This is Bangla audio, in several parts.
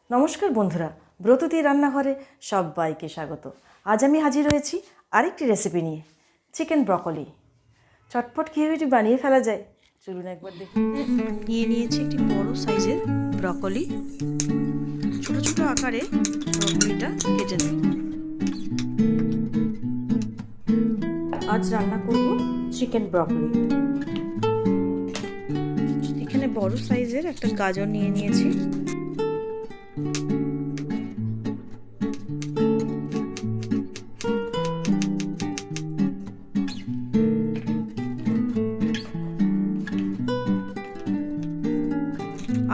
নমস্কার বন্ধুরা, ব্রততী রান্নাঘরে সবাইকে স্বাগত। আজ আমি হাজির হয়েছি আরেকটি রেসিপি নিয়ে, চিকেন ব্রকলি। চটপট কীভাবে এটি বানিয়ে ফেলা যায় চলুন একবার দেখি। নিয়েছি একটি বড় সাইজের ব্রকলি। ছোট ছোট আকারে ব্রকলিটা কেটে নেব। আজ রান্না করব চিকেন ব্রকলি। এখানে বড় সাইজের একটা গাজর নিয়েছি।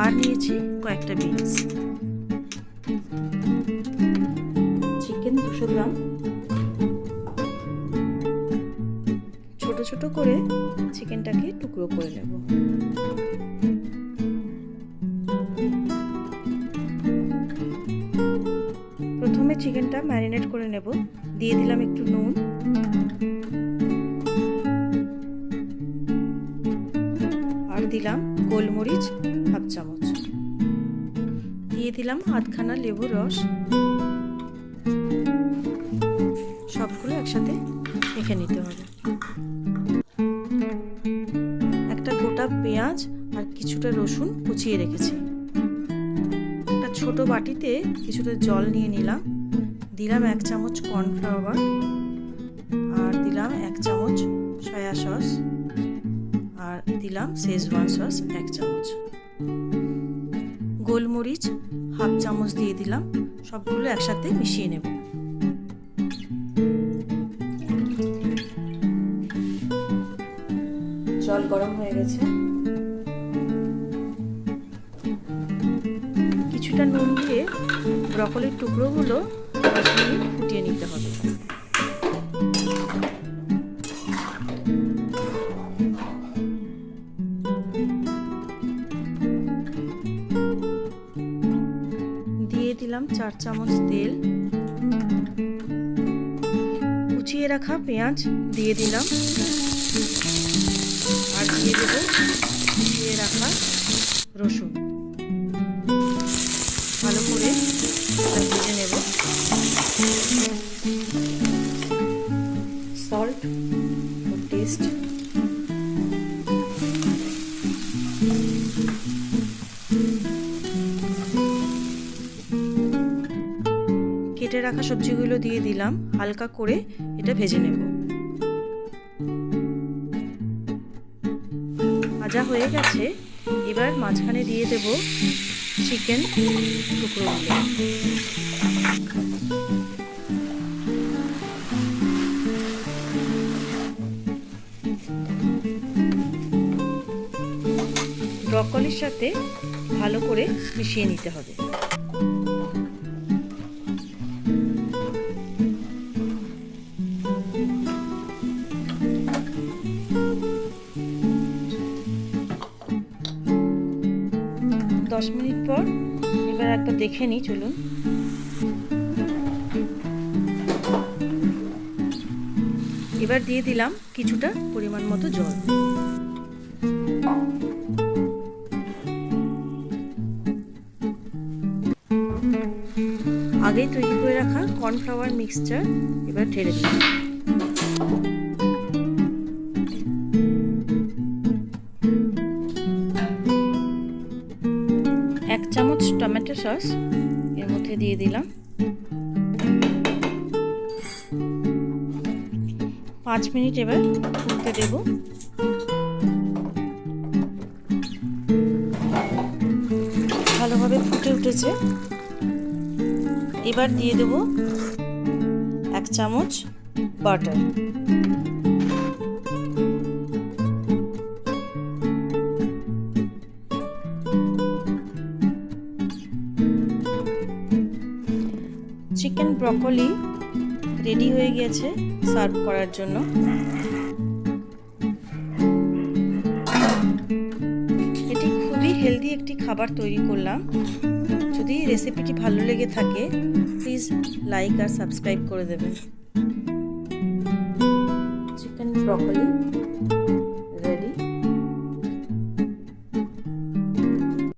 আর নিয়েছি কয়েকটা বিনস। চিকেন 200 গ্রাম। ছোট ছোট করে চিকেনটাকে টুকরো করে নেব। প্রথমে চিকেনটা ম্যারিনেট করে নেব। দিয়ে দিলাম একটু নুন, আর দিলাম গোলমরিচ হাফ চামচ, দিয়ে দিলাম আধখানা লেবুর রস। সবগুলো একসাথে মেখে নিতে হবে। একটা গোটা পেঁয়াজ আর কিছুটা রসুন কুচিয়ে রেখেছি। একটা ছোট বাটিতে কিছুটা জল নিয়ে নিলাম। দিলাম 1 চামচ কর্নফ্লাওয়ার, আর দিলাম 1 চামচ সয়া সস, আর দিলাম শেজওয়ান সস 1 চামচ। গোলমরিচ হাফ চামচ দিয়ে দিলাম। সবগুলো একসাথে মিশিয়ে নেব। জল গরম হয়ে গেছে। কিছুটা নুন দিয়ে ব্রকলির টুকরোগুলো 10 মিনিট ফুটিয়ে নিতে হবে। দিয়ে দিলাম 4 চামচ তেল। কুচিয়ে রাখা পেঁয়াজ দিয়ে দিলাম, আর দিয়ে দেবো কুচিয়ে রাখা রসুন। ভালো করে ভেজে নেব। Salt for test. কেটে রাখা সবজিগুলো দিয়ে দিলাম। হালকা করে এটা ভেজে নেব। ভাজা হয়ে গেছে। এবার মাঝখানে দিয়ে দেব চিকেন টুকরোগুলো। ব্রকলির সাথে ভালো করে মিশিয়ে নিতে হবে। 10 মিনিট পর এবার একবার দেখে নিই, চলুন। এবার দিয়ে দিলাম কিছুটা পরিমাণ মতো জল। আগেই তৈরি করে রাখা কর্নফ্লাওয়ার মিক্সচার এবার ঢেলে দিলাম। 1 চামচ টমেটো সস এর মধ্যে দিয়ে দিলাম। 5 মিনিট এবার ফুটতে দেব। ভালোভাবে ফুটে উঠেছে। এবার দিয়ে দেব 1 চামচ বাটার। চিকেন ব্রকলি রেডি হয়ে গিয়েছে সার্ভ করার জন্য। এটি খুবই হেলদি একটি খাবার তৈরি করলাম। যদি রেসিপিটি ভালো লেগে থাকে প্লিজ লাইক আর সাবস্ক্রাইব করে দেবেন। Chicken broccoli